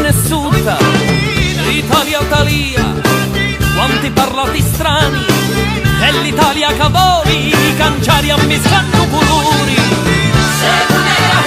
nessuta, Italia Italia, quanti parlati strani, è l'Italia che voli, i canciari a mi stanno puluri. Se non era